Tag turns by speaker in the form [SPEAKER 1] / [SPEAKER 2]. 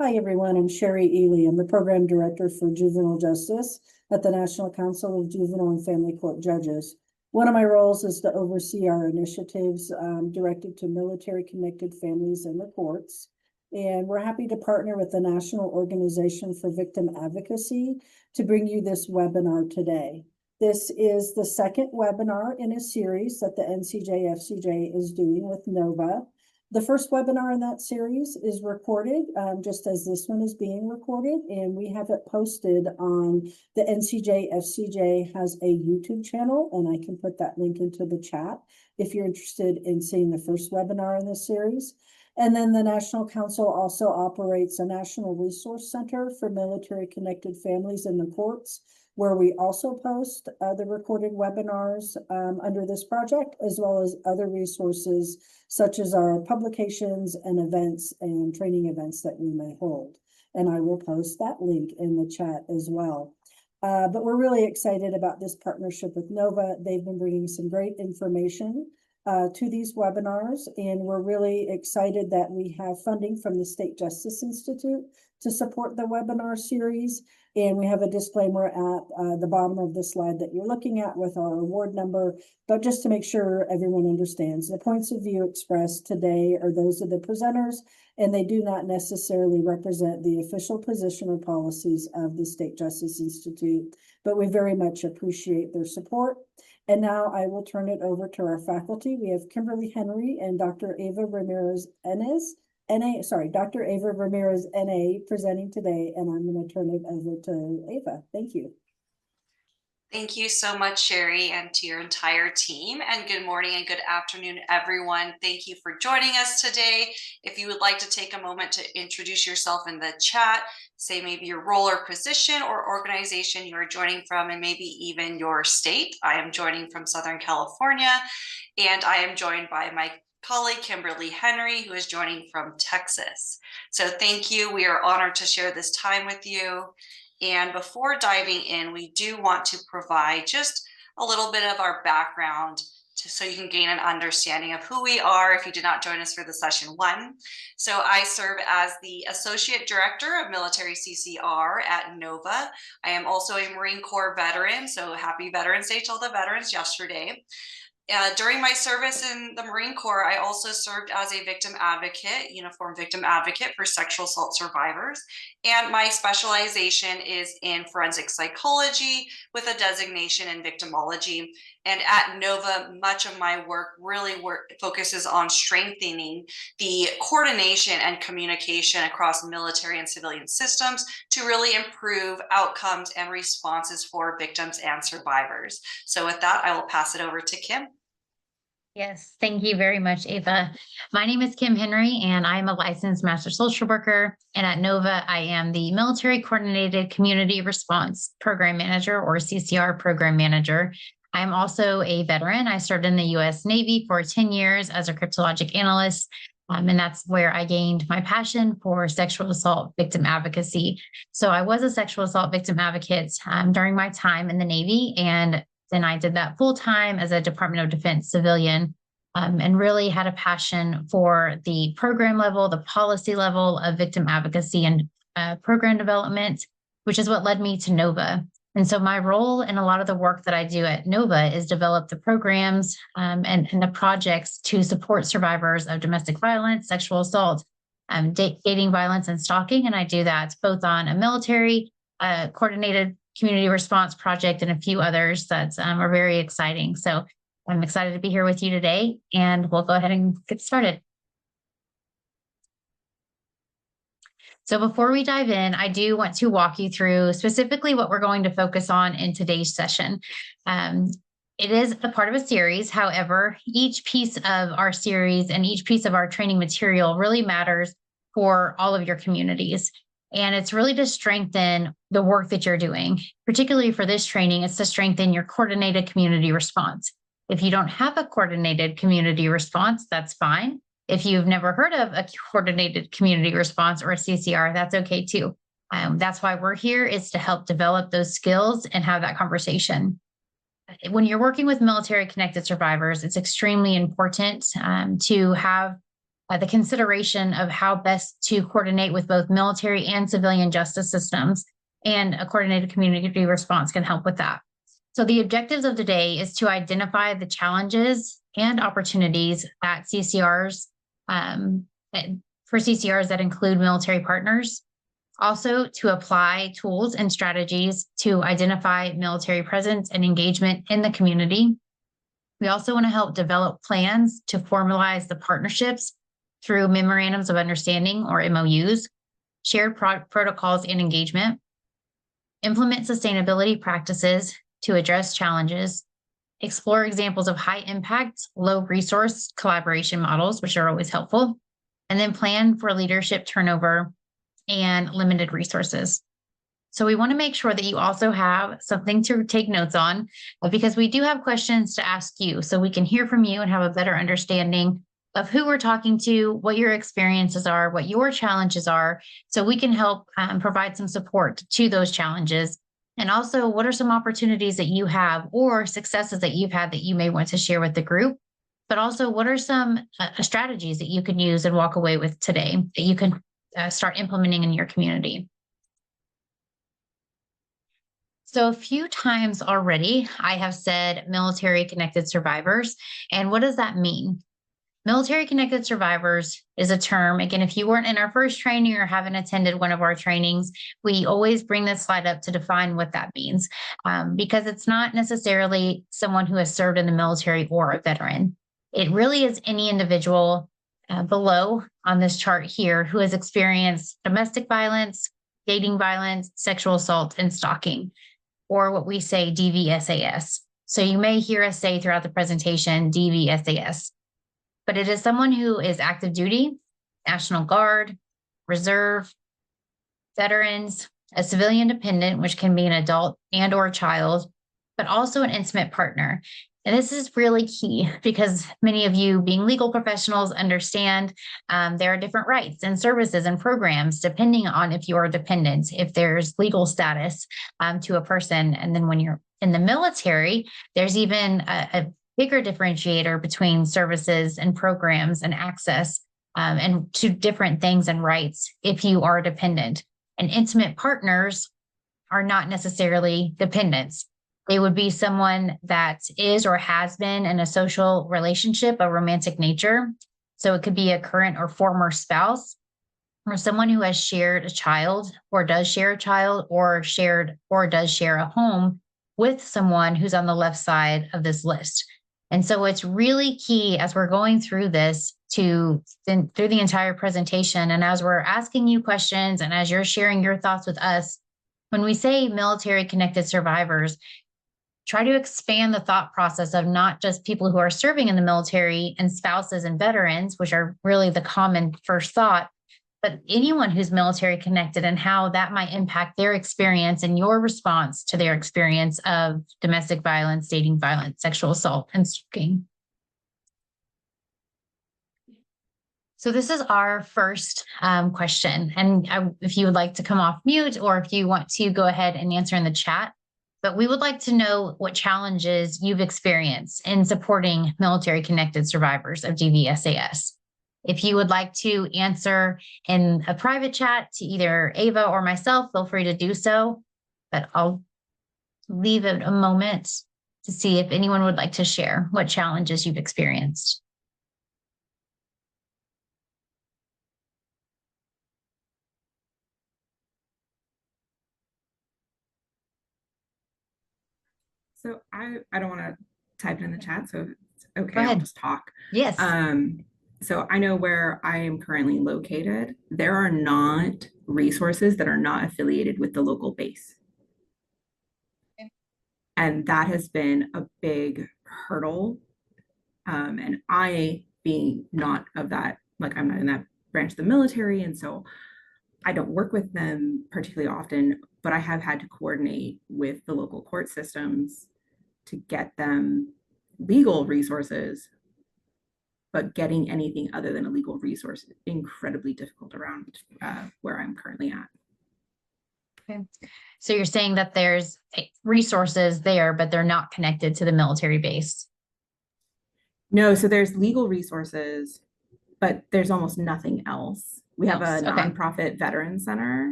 [SPEAKER 1] Hi, everyone. I'm Sherry Ely. I'm the Program Director for Juvenile Justice at the National Council of Juvenile and Family Court Judges. One of my roles is to oversee our initiatives directed to military-connected families in the courts. And we're happy to partner with the National Organization for Victim Advocacy to bring you this webinar today. This is the second webinar in a series that the NCJ-FCJ is doing with NOVA. The first webinar in that series is recorded, just as this one is being recorded, and we have it posted on the NCJ FCJ has a YouTube channel, and I can put that link into the chat if you're interested in seeing the first webinar in this series. And then the National Council also operates a National Resource Center for military-connected families in the courts, where we also post the recorded webinars under this project, as well as other resources such as our publications and events and training events that we may hold. And I will post that link in the chat as well. But we're really excited about this partnership with NOVA. They've been bringing some great information to these webinars, and we're really excited that we have funding from the State Justice Institute to support the webinar series. And we have a disclaimer at the bottom of the slide that you're looking at with our award number. But just to make sure everyone understands, the points of view expressed today are those of the presenters, and they do not necessarily represent the official position or policies of the State Justice Institute, but we very much appreciate their support. And now I will turn it over to our faculty. We have Kimberly Henry and Dr. Ava Ramirez-Enes. Dr. Ava Ramirez, NA, presenting today, and I'm going to turn it over to Ava. Thank you.
[SPEAKER 2] Thank you so much, Sherry, and to your entire team. And good morning and good afternoon, everyone. Thank you for joining us today. If you would like to take a moment to introduce yourself in the chat, say maybe your role or position or organization you are joining from, and maybe even your state. I am joining from Southern California, and I am joined by my colleague Kimberly Henry, who is joining from Texas. So thank you. We are honored to share this time with you. And before diving in, we do want to provide just a little bit of our background so you can gain an understanding of who we are if you did not join us for the session one. So I serve as the Associate Director of Military CCR at NOVA. I am also a Marine Corps veteran, so happy Veterans Day to all the veterans yesterday. During my service in the Marine Corps, I also served as a victim advocate, uniform victim advocate for sexual assault survivors. And my specialization is in forensic psychology with a designation in victimology. And at NOVA, much of my work really focuses on strengthening the coordination and communication across military and civilian systems to really improve outcomes and responses for victims and survivors. So with that, I will pass it over to Kim.
[SPEAKER 3] Yes, thank you very much, Ava. My name is Kim Henry, and I'm a licensed master social worker. And at NOVA, I am the Military Coordinated Community Response Program Manager, or CCR Program Manager. I'm also a veteran. I served in the U.S. Navy for 10 years as a cryptologic analyst, and that's where I gained my passion for sexual assault victim advocacy. So I was a sexual assault victim advocate during my time in the Navy, and then I did that full time as a Department of Defense civilian, and really had a passion for the program level, the policy level of victim advocacy and program development, which is what led me to NOVA. And so my role in a lot of the work that I do at NOVA is develop the programs and the projects to support survivors of domestic violence, sexual assault, dating violence, and stalking. And I do that both on a military coordinated community response project and a few others that are very exciting. So I'm excited to be here with you today, and we'll go ahead and get started. So before we dive in, I do want to walk you through specifically what we're going to focus on in today's session. It is a part of a series. However, each piece of our series and each piece of our training material really matters for all of your communities. And it's really to strengthen the work that you're doing. Particularly for this training, it's to strengthen your coordinated community response. If you don't have a coordinated community response, that's fine. If you've never heard of a coordinated community response or a CCR, that's okay too. That's why we're here, is to help develop those skills and have that conversation. When you're working with military connected survivors, it's extremely important to have the consideration of how best to coordinate with both military and civilian justice systems, and a coordinated community response can help with that. So the objectives of today is to identify the challenges and opportunities that CCRs, for CCRs that include military partners, also to apply tools and strategies to identify military presence and engagement in the community. We also want to help develop plans to formalize the partnerships through memorandums of understanding or MOUs, shared protocols and engagement, implement sustainability practices to address challenges, explore examples of high impact, low resource collaboration models, which are always helpful, and then plan for leadership turnover and limited resources. So we want to make sure that you also have something to take notes on, because we do have questions to ask you so we can hear from you and have a better understanding of who we're talking to, what your experiences are, what your challenges are, so we can help provide some support to those challenges. And also, what are some opportunities that you have or successes that you've had that you may want to share with the group? But also, what are some strategies that you can use and walk away with today that you can start implementing in your community? So a few times already, I have said military connected survivors. And what does that mean? Military connected survivors is a term. Again, if you weren't in our first training or haven't attended one of our trainings, we always bring this slide up to define what that means, because it's not necessarily someone who has served in the military or a veteran. It really is any individual below on this chart here who has experienced domestic violence, dating violence, sexual assault, and stalking, or what we say DVSAS. So you may hear us say throughout the presentation DVSAS, but it is someone who is active duty, National Guard, Reserve, veterans, a civilian dependent, which can be an adult and or a child, but also an intimate partner. And this is really key because many of you being legal professionals understand there are different rights and services and programs depending on if you are dependent, if there's legal status to a person. And then when you're in the military, there's even a bigger differentiator between services and programs and access and to different things and rights if you are dependent. And intimate partners are not necessarily dependents. They would be someone that is or has been in a social relationship of romantic nature. So it could be a current or former spouse, or someone who has shared a child or does share a child or does share a home with someone who's on the left side of this list. And so it's really key as we're going through this through the entire presentation. And as we're asking you questions and as you're sharing your thoughts with us, when we say military connected survivors, try to expand the thought process of not just people who are serving in the military and spouses and veterans, which are really the common first thought, but anyone who's military connected and how that might impact their experience and your response to their experience of domestic violence, dating violence, sexual assault, and stalking. So this is our first question. And if you would like to come off mute or if you want to go ahead and answer in the chat, but we would like to know what challenges you've experienced in supporting military connected survivors of DVSAS. If you would like to answer in a private chat to either Ava or myself, feel free to do so, but I'll leave it a moment to see if anyone would like to share what challenges you've experienced.
[SPEAKER 4] So I don't want to type it in the chat, so it's okay.
[SPEAKER 3] Go ahead.
[SPEAKER 4] I'll just talk.
[SPEAKER 3] Yes.
[SPEAKER 4] So I know where I am currently located. There are not resources that are not affiliated with the local base.
[SPEAKER 3] Okay.
[SPEAKER 4] And that has been a big hurdle. And I being not of that, like I'm not in that branch of the military, and so I don't work with them particularly often, but I have had to coordinate with the local court systems to get them legal resources, but getting anything other than a legal resource is incredibly difficult around where I'm currently at.
[SPEAKER 3] Okay. So you're saying that there's resources there, but they're not connected to the military base?
[SPEAKER 4] No, so there's legal resources but there's almost nothing else. We have a
[SPEAKER 3] Else, okay.
[SPEAKER 4] nonprofit veteran center